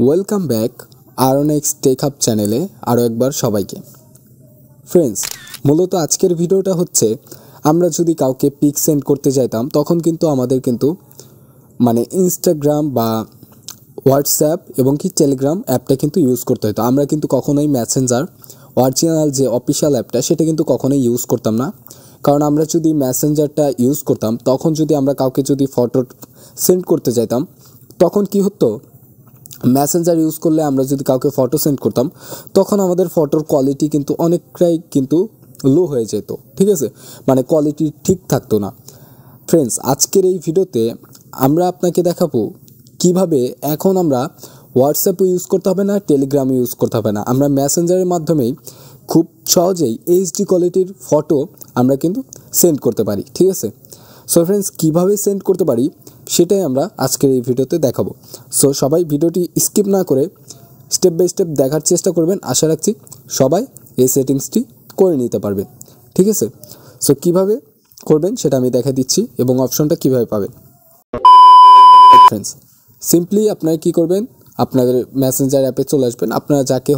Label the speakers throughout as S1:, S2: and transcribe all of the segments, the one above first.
S1: Welcome back আরনেক্স take hub চ্যানেলে আরও একবার সবাইকে। ফ্রেন্ডস, মূলত আজকের ভিডিওটা হচ্ছে আমরা যদি কাউকে পিক সেন্ড করতে চাইতাম তখন কিন্তু আমাদের ইনস্টাগ্রাম বা হোয়াটসঅ্যাপ এবং টেলিগ্রাম অ্যাপটা কিন্তু ইউজ করতে হতো। আমরা কিন্তু কখনোই মেসেঞ্জার অরিজিনাল যে অফিসিয়াল অ্যাপটা সেটা কিন্তু কখনোই ইউজ করতাম না। কারণ আমরা যদি মেসেঞ্জারটা ইউজ করতাম তখন যদি আমরা কাউকে যদি ফটো সেন্ড করতে চাইতাম তখন কি হতো, মেসেঞ্জার ইউজ করলে আমরা যদি কাউকে ফটো সেন্ড করতাম তখন আমাদের ফটোর কোয়ালিটি কিন্তু অনেকটাই কিন্তু লো হয়ে যেত, ঠিক আছে, কোয়ালিটি ঠিক থাকতো না। ফ্রেন্ডস, আজকের এই ভিডিওতে আমরা আপনাকে দেখাবো কিভাবে এখন আমরা হোয়াটসঅ্যাপও ইউজ করতে হবে না, টেলিগ্রামও ইউজ করতে হবে না, আমরা মেসেঞ্জারের মাধ্যমেই খুব সহজেই এইচডি কোয়ালিটির ফটো আমরা কিন্তু সেন্ড করতে পারি, ঠিক আছে। সো ফ্রেন্ডস, কীভাবে সেন্ড করতে পারি সেটাই আমরা আজকের এই ভিডিওতে দেখাবো। সো সবাই ভিডিওটি স্কিপ না করে স্টেপ বাই স্টেপ দেখার চেষ্টা করবেন। আশা রাখছি সবাই এই সেটিংসটি করে নিতে পারবেন, ঠিক আছে। সো কীভাবে করবেন সেটা আমি দেখা দিচ্ছি এবং অপশনটা কীভাবে পাবেন। ফ্রেন্ডস, সিম্পলি আপনারা কী করবেন, আপনাদের মেসেঞ্জার অ্যাপে চলে আসবেন। আপনারা যাকে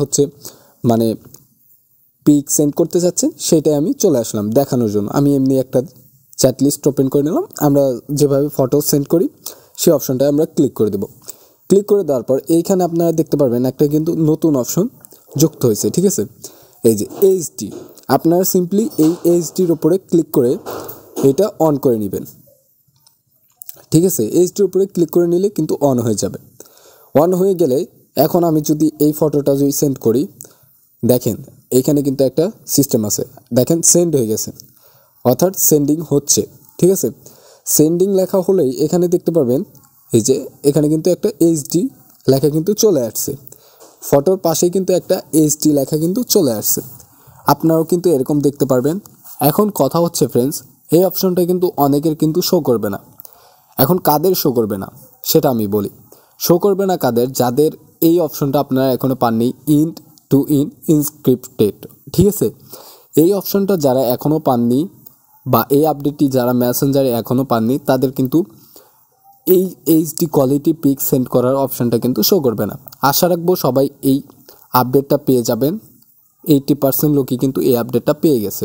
S1: পিক সেন্ড করতে চাচ্ছেন সেটাই আমি চলে আসলাম দেখানোর জন্য। আমি এমনি একটা চ্যাট লিস্ট ওপেন করে নিলাম। আমরা যেভাবে ফটো সেন্ড করি সেই অপশনটায় আমরা ক্লিক করে দেব। ক্লিক করে দেওয়ার পর এইখানে আপনারা দেখতে পারবেন একটা কিন্তু নতুন অপশন যুক্ত হয়েছে, ঠিক আছে। এই যে এইচডি, আপনারা সিম্পলি এই এইচডির ওপরে ক্লিক করে এটা অন করে নেবেন, ঠিক আছে। এইচডির উপরে ক্লিক করে নিলে কিন্তু অন হয়ে যাবে। অন হয়ে গেলে এখন আমি যদি এই ফটোটা যদি সেন্ড করি, দেখেন এইখানে কিন্তু একটা সিস্টেম আছে, দেখেন সেন্ড হয়ে গেছে, অর্থাৎ সেন্ডিং হচ্ছে, ঠিক আছে। সেন্ডিং লেখা হলেই এখানে দেখতে পারবেন এই যে এখানে কিন্তু একটা এইচডি লেখা কিন্তু চলে আসছে, ফটোর পাশেই কিন্তু একটা এইচডি লেখা কিন্তু চলে আসছে। আপনারাও কিন্তু এরকম দেখতে পারবেন। এখন কথা হচ্ছে ফ্রেন্ডস, এই অপশনটা কিন্তু অনেকের কিন্তু শো করবে না। এখন কাদের শো করবে না সেটা আমি বলি। শো করবে না কাদের, যাদের এই অপশনটা আপনারা এখনও পাননি, ইন্ট টু ইনস্ক্রিপ্টেড, ঠিক আছে। এই অপশনটা যারা এখনও পাননি বা এই আপডেটটি যারা মেসেঞ্জারে এখনও পাননি তাদের কিন্তু এই এইচডি কোয়ালিটি পিক সেন্ড করার অপশনটা কিন্তু শো করবে না। আশা রাখবো সবাই এই আপডেটটা পেয়ে যাবেন। 80% লোকই কিন্তু এই আপডেটটা পেয়ে গেছে।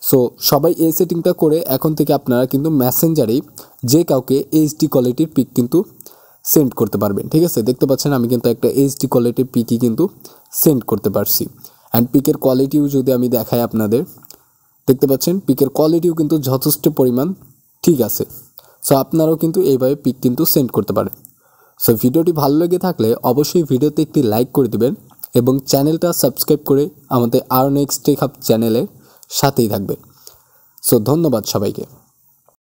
S1: সো সবাই এই সেটিংটা করে এখন থেকে আপনারা কিন্তু মেসেঞ্জারেই যে কাউকে এইচডি কোয়ালিটির পিক কিন্তু সেন্ড করতে পারবেন, ঠিক আছে। দেখতে পাচ্ছেন আমি কিন্তু একটা এইচডি কোয়ালিটির পিকই কিন্তু সেন্ড করতে পারছি। অ্যান্ড পিকের কোয়ালিটিও যদি আমি দেখাই আপনাদের, দেখতে পাচ্ছেন পিকের কোয়ালিটিও কিন্তু যথেষ্ট পরিমাণ ঠিক আছে। সো আপনারাও কিন্তু এইভাবে পিক কিন্তু সেন্ড করতে পারেন। সো ভিডিওটি ভালো লেগে থাকলে অবশ্যই ভিডিওতে একটি লাইক করে দেবেন এবং চ্যানেলটা সাবস্ক্রাইব করে আমাদের আরনেক্স টেক হাব চ্যানেলের সাথেই থাকবেন। সো ধন্যবাদ সবাইকে।